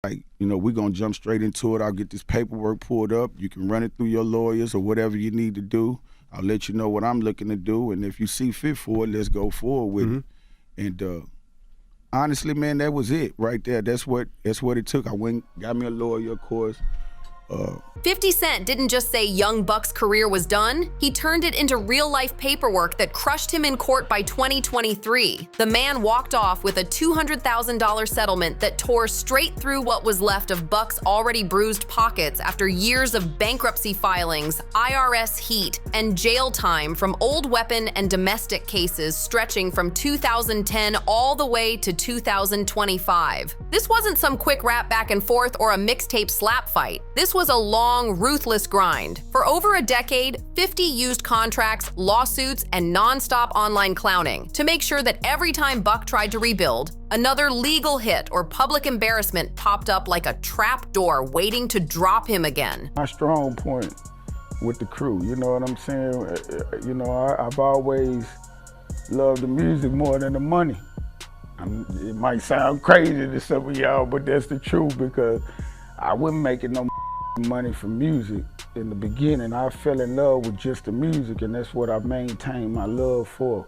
like, you know, we're going to jump straight into it. I'll get this paperwork pulled up. You can run it through your lawyers or whatever you need to do. I'll let you know what I'm looking to do. And if you see fit for it, let's go forward with it. And honestly, man, that was it right there. That's what it took. I went, got me a lawyer, of course. 50 Cent didn't just say Young Buck's career was done, he turned it into real-life paperwork that crushed him in court by 2023. The man walked off with a $200,000 settlement that tore straight through what was left of Buck's already bruised pockets after years of bankruptcy filings, IRS heat, and jail time from old weapon and domestic cases stretching from 2010 all the way to 2025. This wasn't some quick rap back and forth or a mixtape slap fight. This was a long, ruthless grind. For over a decade, 50 used contracts, lawsuits, and non-stop online clowning to make sure that every time Buck tried to rebuild, another legal hit or public embarrassment popped up like a trap door waiting to drop him again. My strong point with the crew, you know what I'm saying? You know, I've always loved the music more than the money. It might sound crazy to some of y'all, but that's the truth, because I wasn't making no money from music in the beginning. I fell in love with just the music, and that's what I maintained my love for.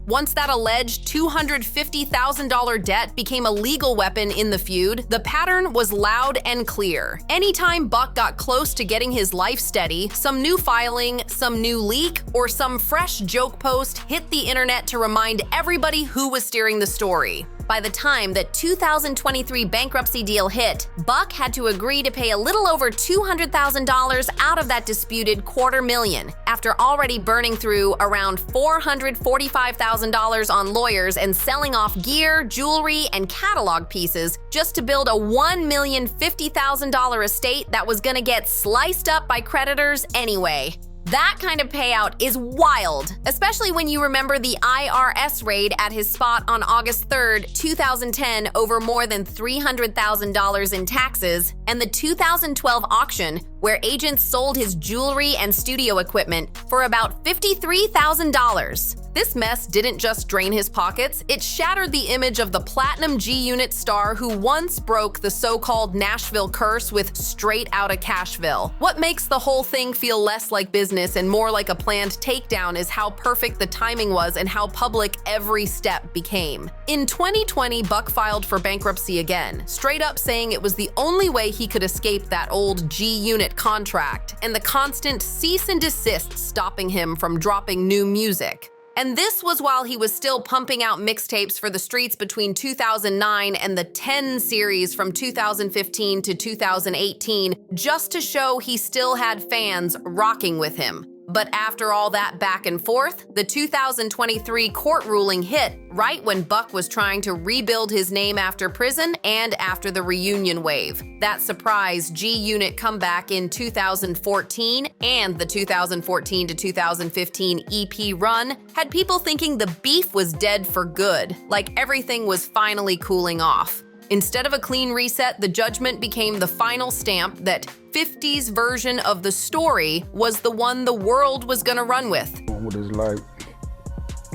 Once that alleged $250,000 debt became a legal weapon in the feud, the pattern was loud and clear. Anytime Buck got close to getting his life steady, some new filing, some new leak, or some fresh joke post hit the internet to remind everybody who was steering the story. By the time the 2023 bankruptcy deal hit, Buck had to agree to pay a little over $200,000 out of that disputed $250,000 after already burning through around $445,000 on lawyers and selling off gear, jewelry, and catalog pieces just to build a $1,050,000 estate that was gonna get sliced up by creditors anyway. That kind of payout is wild, especially when you remember the IRS raid at his spot on August 3rd, 2010 over more than $300,000 in taxes, and the 2012 auction where agents sold his jewelry and studio equipment for about $53,000. This mess didn't just drain his pockets, it shattered the image of the Platinum G-Unit star who once broke the so-called Nashville curse with Straight Outta Cashville. What makes the whole thing feel less like business and more like a planned takedown is how perfect the timing was and how public every step became. In 2020, Buck filed for bankruptcy again, straight up saying it was the only way he could escape that old G-Unit contract and the constant cease and desist stopping him from dropping new music. And this was while he was still pumping out mixtapes for the streets between 2009 and the 10 series from 2015 to 2018, just to show he still had fans rocking with him. But after all that back and forth, the 2023 court ruling hit right when Buck was trying to rebuild his name after prison and after the reunion wave. That surprise G-Unit comeback in 2014 and the 2014 to 2015 EP run had people thinking the beef was dead for good, like everything was finally cooling off. Instead of a clean reset, the judgment became the final stamp that 50's version of the story was the one the world was gonna run with. With his life,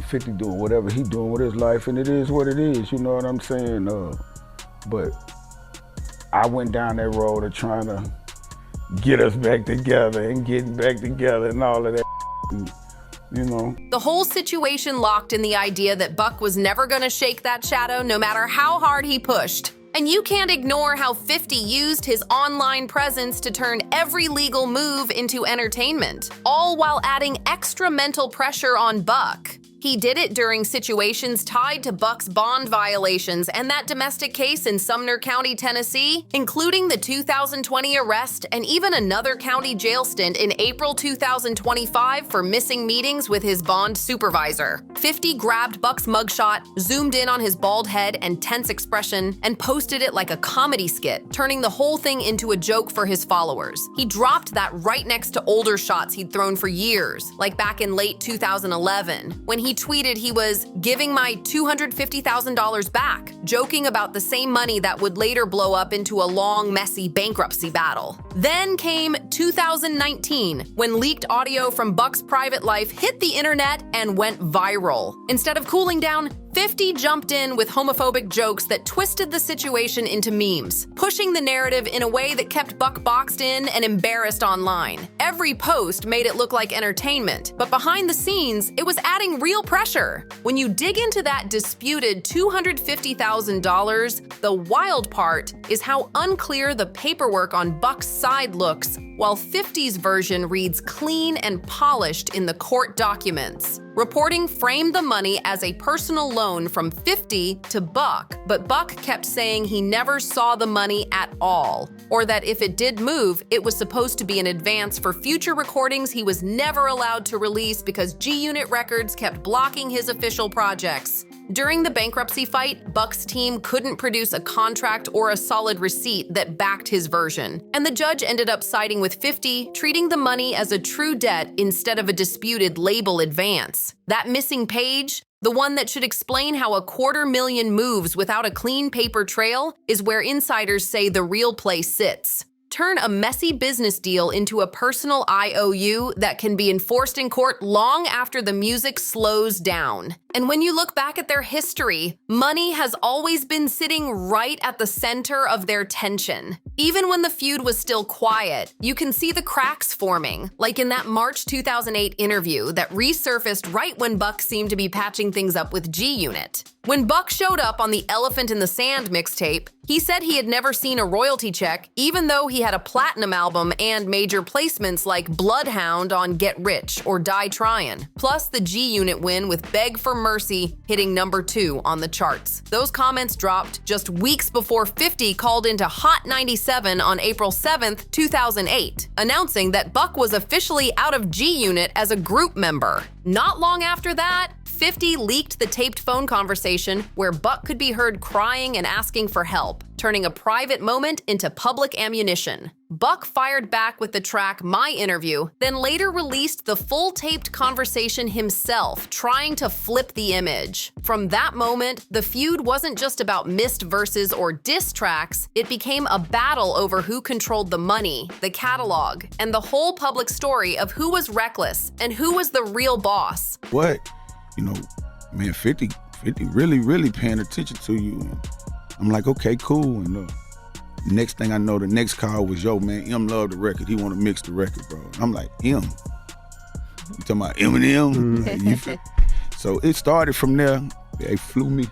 50 doing whatever he doing with his life, and it is what it is, you know what I'm saying? But I went down that road of trying to get us back together and getting back together and all of that, you know. The whole situation locked in the idea that Buck was never gonna shake that shadow no matter how hard he pushed. And you can't ignore how 50 used his online presence to turn every legal move into entertainment, all while adding extra mental pressure on Buck. He did it during situations tied to Buck's bond violations and that domestic case in Sumner County, Tennessee, including the 2020 arrest and even another county jail stint in April 2025 for missing meetings with his bond supervisor. 50 grabbed Buck's mugshot, zoomed in on his bald head and tense expression, and posted it like a comedy skit, turning the whole thing into a joke for his followers. He dropped that right next to older shots he'd thrown for years, like back in late 2011, when he tweeted he was giving my $250,000 back, joking about the same money that would later blow up into a long, messy bankruptcy battle. Then came 2019, when leaked audio from Buck's private life hit the internet and went viral. Instead of cooling down, 50 jumped in with homophobic jokes that twisted the situation into memes, pushing the narrative in a way that kept Buck boxed in and embarrassed online. Every post made it look like entertainment, but behind the scenes, it was adding real pressure. When you dig into that disputed $250,000, the wild part is how unclear the paperwork on Buck's side looks, while 50's version reads clean and polished in the court documents. Reporting framed the money as a personal loan from 50 to Buck, but Buck kept saying he never saw the money at all, or that if it did move, it was supposed to be an advance for future recordings he was never allowed to release because G-Unit Records kept blocking his official projects. During the bankruptcy fight, Buck's team couldn't produce a contract or a solid receipt that backed his version, and the judge ended up siding with 50, treating the money as a true debt instead of a disputed label advance. That missing page, the one that should explain how $250,000 moves without a clean paper trail, is where insiders say the real play sits. Turn a messy business deal into a personal IOU that can be enforced in court long after the music slows down. And when you look back at their history, money has always been sitting right at the center of their tension. Even when the feud was still quiet, you can see the cracks forming, like in that March 2008 interview that resurfaced right when Buck seemed to be patching things up with G-Unit. When Buck showed up on the Elephant in the Sand mixtape, he said he had never seen a royalty check, even though he had a platinum album and major placements like Bloodhound on Get Rich or Die Tryin', plus the G-Unit win with Beg for Mercy hitting #2 on the charts. Those comments dropped just weeks before 50 called into Hot 97 on April 7th, 2008, announcing that Buck was officially out of G-Unit as a group member. Not long after that, 50 leaked the taped phone conversation where Buck could be heard crying and asking for help, turning a private moment into public ammunition. Buck fired back with the track My Interview, then later released the full taped conversation himself, trying to flip the image. From that moment, the feud wasn't just about missed verses or diss tracks, it became a battle over who controlled the money, the catalog, and the whole public story of who was reckless and who was the real boss. What? You know, man, 50 really paying attention to you. And I'm like, okay, cool. And next thing I know, the next call was, yo, man, M loved the record. He want to mix the record, bro. And I'm like, M? You talking about Eminem? Like, you feel? So it started from there. They flew me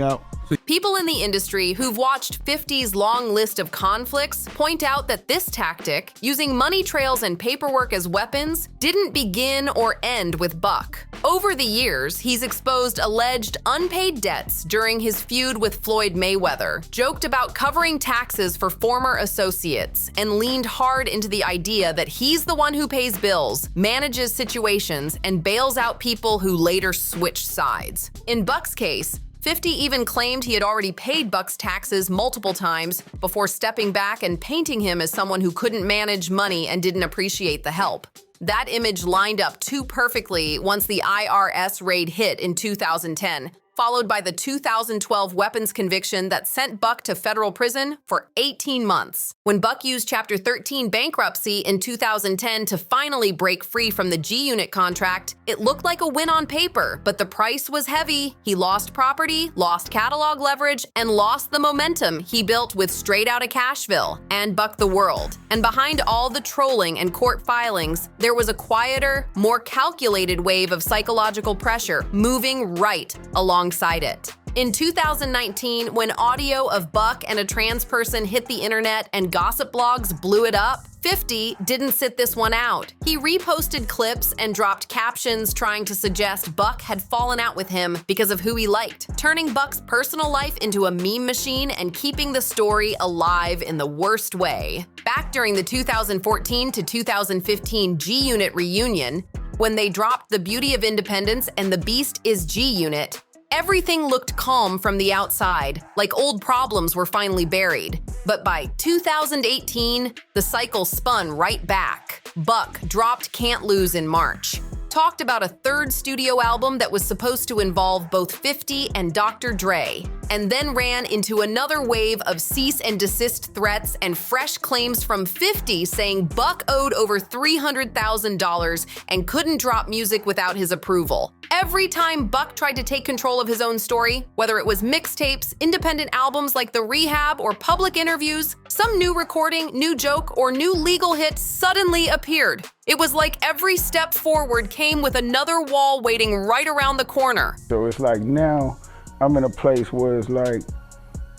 out. People in the industry who've watched 50's long list of conflicts point out that this tactic, using money trails and paperwork as weapons, didn't begin or end with Buck. Over the years, he's exposed alleged unpaid debts during his feud with Floyd Mayweather, joked about covering taxes for former associates, and leaned hard into the idea that he's the one who pays bills, manages situations, and bails out people who later switch sides. In Buck's case, 50 even claimed he had already paid Buck's taxes multiple times before stepping back and painting him as someone who couldn't manage money and didn't appreciate the help. That image lined up too perfectly once the IRS raid hit in 2010, followed by the 2012 weapons conviction that sent Buck to federal prison for 18 months. When Buck used Chapter 13 bankruptcy in 2010 to finally break free from the G-Unit contract, it looked like a win on paper, but the price was heavy. He lost property, lost catalog leverage, and lost the momentum he built with Straight Outta Cashville and Buck the World. And behind all the trolling and court filings, there was a quieter, more calculated wave of psychological pressure moving right alongside it. In 2019, when audio of Buck and a trans person hit the internet and gossip blogs blew it up, 50 didn't sit this one out. He reposted clips and dropped captions trying to suggest Buck had fallen out with him because of who he liked, turning Buck's personal life into a meme machine and keeping the story alive in the worst way. Back during the 2014 to 2015 G-Unit reunion, when they dropped The Beauty of Independence and The Beast is G-Unit, everything looked calm from the outside, like old problems were finally buried. But by 2018, the cycle spun right back. Buck dropped Can't Lose in March. talked about a third studio album that was supposed to involve both 50 and Dr. Dre, and then ran into another wave of cease and desist threats and fresh claims from 50 saying Buck owed over $300,000 and couldn't drop music without his approval. Every time Buck tried to take control of his own story, whether it was mixtapes, independent albums like The Rehab, or public interviews, some new recording, new joke, or new legal hit suddenly appeared. It was like every step forward came with another wall waiting right around the corner. So it's like now I'm in a place where it's like,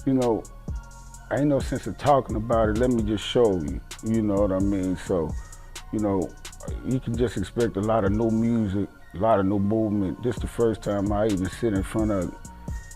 you know, ain't no sense of talking about it. Let me just show you, you know what I mean? So, you know, you can just expect a lot of new music, a lot of new movement. This is the first time I even sit in front of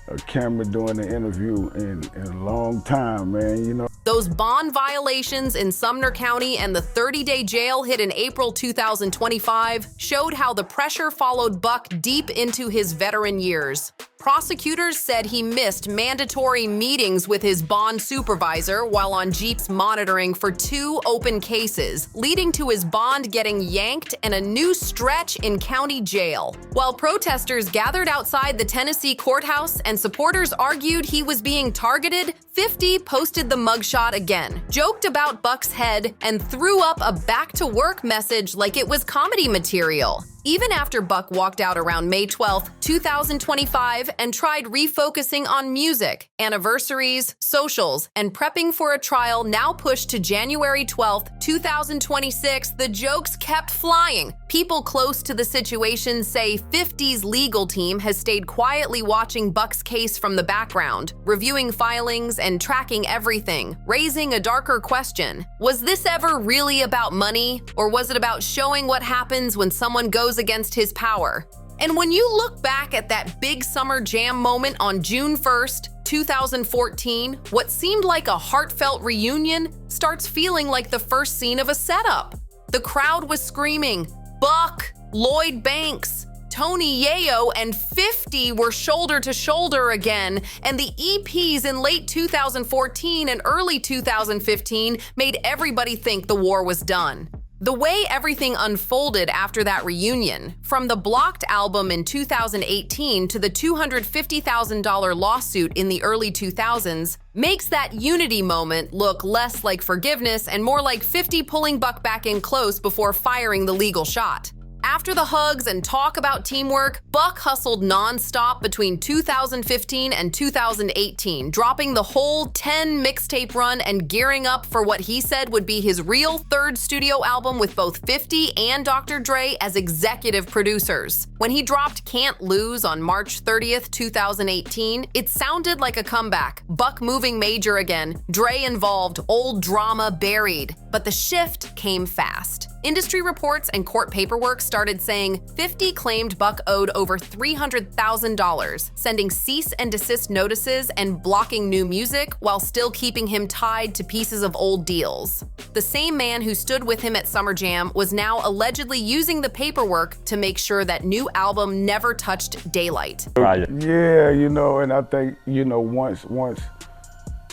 a camera doing an interview in a long time, man, you know. Those bond violations in Sumner County and the 30-day jail hit in April 2025 showed how the pressure followed Buck deep into his veteran years. Prosecutors said he missed mandatory meetings with his bond supervisor while on Jeep's monitoring for 2 open cases, leading to his bond getting yanked and a new stretch in county jail. While protesters gathered outside the Tennessee courthouse and supporters argued he was being targeted, 50 posted the mugshot again, joked about Buck's head, and threw up a back-to-work message like it was comedy material. Even after Buck walked out around May 12, 2025, and tried refocusing on music, anniversaries, socials, and prepping for a trial now pushed to January 12, 2026, the jokes kept flying. People close to the situation say 50's legal team has stayed quietly watching Buck's case from the background, reviewing filings and tracking everything, raising a darker question. Was this ever really about money, or was it about showing what happens when someone goes against his power? And when you look back at that big summer jam moment on June 1st, 2014, what seemed like a heartfelt reunion starts feeling like the first scene of a setup. The crowd was screaming, Buck, Lloyd Banks, Tony Yayo, and 50 were shoulder to shoulder again, and the EPs in late 2014 and early 2015 made everybody think the war was done. The way everything unfolded after that reunion, from the Blocked album in 2018 to the $250,000 lawsuit in the early 2000s, makes that unity moment look less like forgiveness and more like 50 pulling Buck back in close before firing the legal shot. After the hugs and talk about teamwork, Buck hustled non-stop between 2015 and 2018, dropping the whole 10 mixtape run and gearing up for what he said would be his real third studio album with both 50 and Dr. Dre as executive producers. When he dropped Can't Lose on March 30th, 2018, it sounded like a comeback. Buck moving major again, Dre involved, old drama buried. But the shift came fast. Industry reports and court paperwork started saying 50 claimed Buck owed over $300,000, sending cease and desist notices and blocking new music while still keeping him tied to pieces of old deals. The same man who stood with him at Summer Jam was now allegedly using the paperwork to make sure that new album never touched daylight. Yeah, you know, and I think, you know, once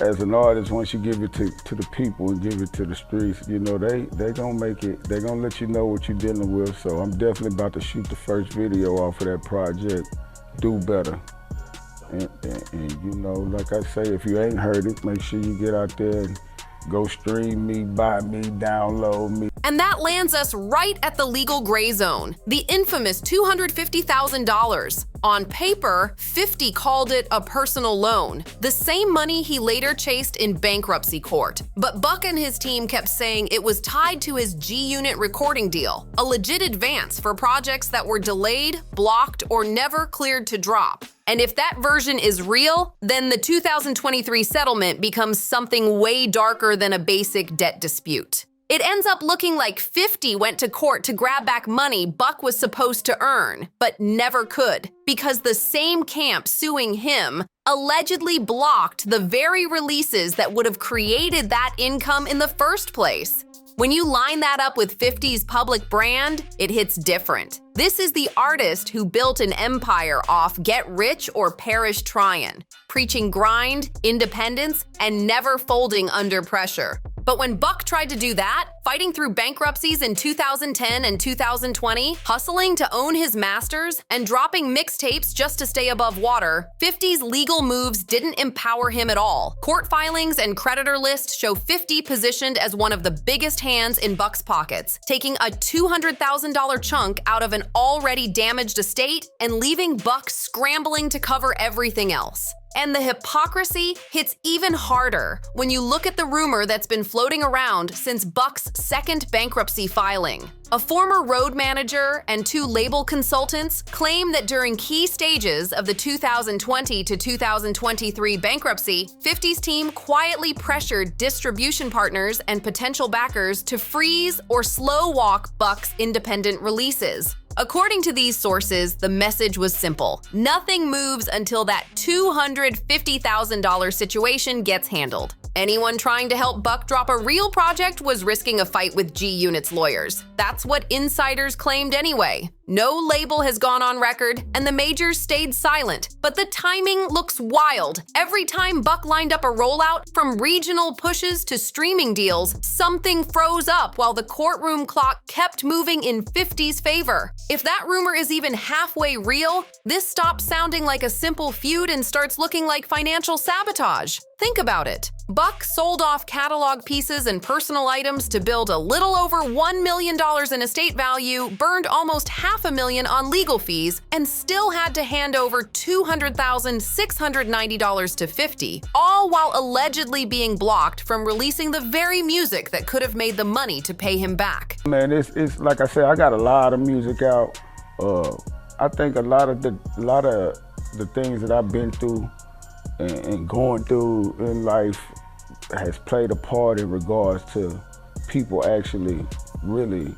as an artist, once you give it to the people and give it to the streets, you know, they gonna make it, they gonna let you know what you're dealing with. So I'm definitely about to shoot the first video off of that project, Do Better. And you know, like I say, if you ain't heard it, make sure you get out there and go stream me, buy me, download me. And that lands us right at the legal gray zone, the infamous $250,000. On paper, 50 called it a personal loan, the same money he later chased in bankruptcy court. But Buck and his team kept saying it was tied to his G-Unit recording deal, a legit advance for projects that were delayed, blocked, or never cleared to drop. And if that version is real, then the 2023 settlement becomes something way darker than a basic debt dispute. It ends up looking like 50 went to court to grab back money Buck was supposed to earn, but never could, because the same camp suing him allegedly blocked the very releases that would have created that income in the first place. When you line that up with 50's public brand, it hits different. This is the artist who built an empire off get rich or perish trying, preaching grind, independence, and never folding under pressure. But when Buck tried to do that, fighting through bankruptcies in 2010 and 2020, hustling to own his masters, and dropping mixtapes just to stay above water, 50's legal moves didn't empower him at all. Court filings and creditor lists show 50 positioned as one of the biggest hands in Buck's pockets, taking a $200,000 chunk out of an already damaged estate and leaving Buck scrambling to cover everything else. And the hypocrisy hits even harder when you look at the rumor that's been floating around since Buck's second bankruptcy filing. A former road manager and 2 label consultants claim that during key stages of the 2020 to 2023 bankruptcy, 50's team quietly pressured distribution partners and potential backers to freeze or slow walk Buck's independent releases. According to these sources, the message was simple. Nothing moves until that $250,000 situation gets handled. Anyone trying to help Buck drop a real project was risking a fight with G-Unit's lawyers. That's what insiders claimed anyway. No label has gone on record, and the majors stayed silent. But the timing looks wild. Every time Buck lined up a rollout, from regional pushes to streaming deals, something froze up while the courtroom clock kept moving in 50's favor. If that rumor is even halfway real, this stops sounding like a simple feud and starts looking like financial sabotage. Think about it. Buck sold off catalog pieces and personal items to build a little over $1 million in estate value, burned almost $500,000 on legal fees, and still had to hand over $200,690 to 50, all while allegedly being blocked from releasing the very music that could have made the money to pay him back. Man, it's like I said, I got a lot of music out. I think a lot of the things that I've been through and going through in life has played a part in regards to people actually really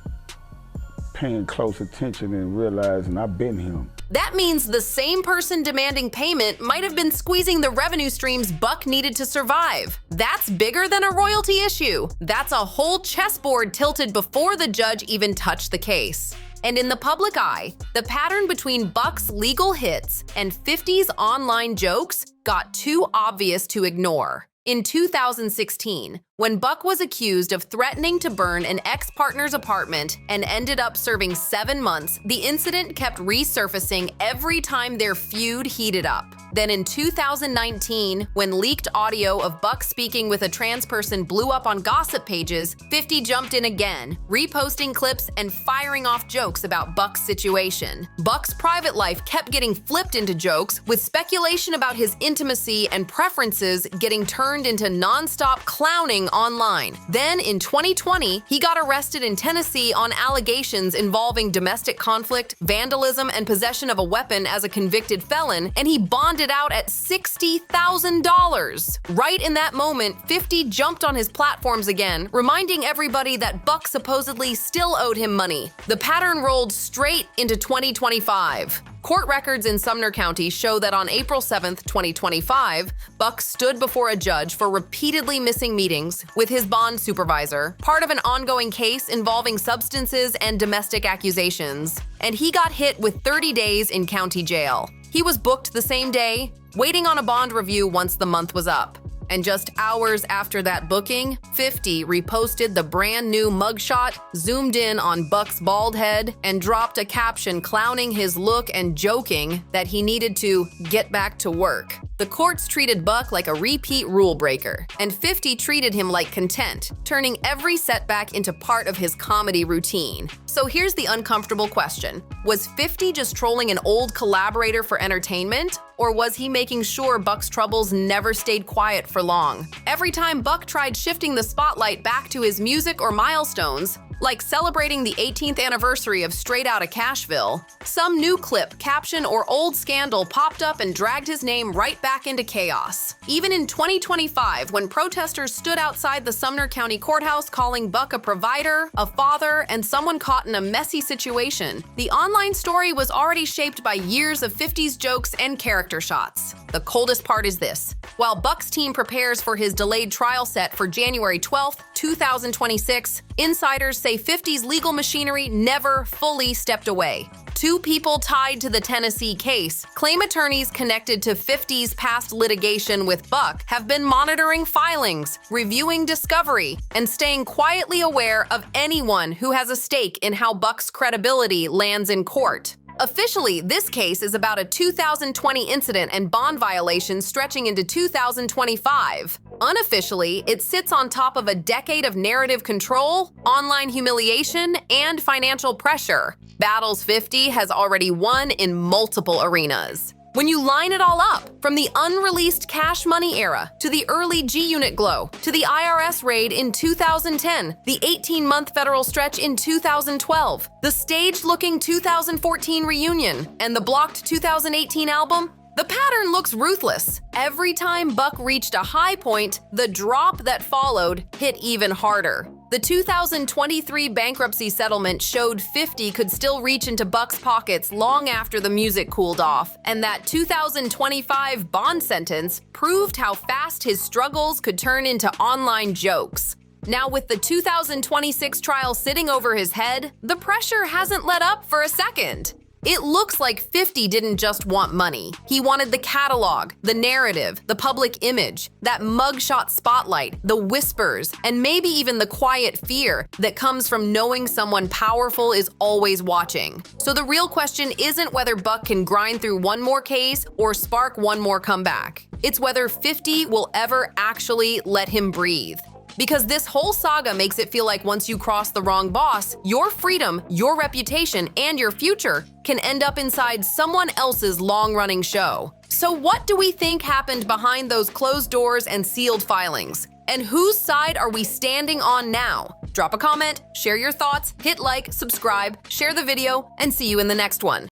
paying close attention and realizing I've been him. That means the same person demanding payment might have been squeezing the revenue streams Buck needed to survive. That's bigger than a royalty issue. That's a whole chessboard tilted before the judge even touched the case. And in the public eye, the pattern between Buck's legal hits and 50's online jokes got too obvious to ignore. In 2016, when Buck was accused of threatening to burn an ex-partner's apartment and ended up serving 7 months, the incident kept resurfacing every time their feud heated up. Then in 2019, when leaked audio of Buck speaking with a trans person blew up on gossip pages, 50 jumped in again, reposting clips and firing off jokes about Buck's situation. Buck's private life kept getting flipped into jokes, with speculation about his intimacy and preferences getting turned into non-stop clowning online. Then in 2020, he got arrested in Tennessee on allegations involving domestic conflict, vandalism, and possession of a weapon as a convicted felon, and he bonded out at $60,000. Right in that moment, 50 jumped on his platforms again, reminding everybody that Buck supposedly still owed him money. The pattern rolled straight into 2025. Court records in Sumner County show that on April 7, 2025, Buck stood before a judge for repeatedly missing meetings with his bond supervisor, part of an ongoing case involving substances and domestic accusations, and he got hit with 30 days in county jail. He was booked the same day, waiting on a bond review once the month was up. And just hours after that booking, 50 reposted the brand new mugshot, zoomed in on Buck's bald head, and dropped a caption clowning his look and joking that he needed to get back to work. The courts treated Buck like a repeat rule breaker, and 50 treated him like content, turning every setback into part of his comedy routine. So here's the uncomfortable question. Was 50 just trolling an old collaborator for entertainment? Or was he making sure Buck's troubles never stayed quiet for long? Every time Buck tried shifting the spotlight back to his music or milestones, like celebrating the 18th anniversary of Straight Outta Cashville, some new clip, caption, or old scandal popped up and dragged his name right back into chaos. Even in 2025, when protesters stood outside the Sumner County Courthouse calling Buck a provider, a father, and someone caught in a messy situation, the online story was already shaped by years of 50's jokes and character shots. The coldest part is this. While Buck's team prepares for his delayed trial set for January 12th, 2026, insiders say say 50's legal machinery never fully stepped away. Two people tied to the Tennessee case claim attorneys connected to 50's past litigation with Buck have been monitoring filings, reviewing discovery, and staying quietly aware of anyone who has a stake in how Buck's credibility lands in court. Officially, this case is about a 2020 incident and bond violations stretching into 2025. Unofficially, it sits on top of a decade of narrative control, online humiliation, and financial pressure. Battles 50 has already won in multiple arenas. When you line it all up, from the unreleased Cash Money era, to the early G-Unit glow, to the IRS raid in 2010, the 18-month federal stretch in 2012, the staged-looking 2014 reunion, and the blocked 2018 album, the pattern looks ruthless. Every time Buck reached a high point, the drop that followed hit even harder. The 2023 bankruptcy settlement showed 50 could still reach into Buck's pockets long after the music cooled off, and that 2025 bond sentence proved how fast his struggles could turn into online jokes. Now, with the 2026 trial sitting over his head, the pressure hasn't let up for a second. It looks like 50 didn't just want money. He wanted the catalog, the narrative, the public image, that mugshot spotlight, the whispers, and maybe even the quiet fear that comes from knowing someone powerful is always watching. So the real question isn't whether Buck can grind through one more case or spark one more comeback. It's whether 50 will ever actually let him breathe. Because this whole saga makes it feel like once you cross the wrong boss, your freedom, your reputation, and your future can end up inside someone else's long-running show. So what do we think happened behind those closed doors and sealed filings? And whose side are we standing on now? Drop a comment, share your thoughts, hit like, subscribe, share the video, and see you in the next one.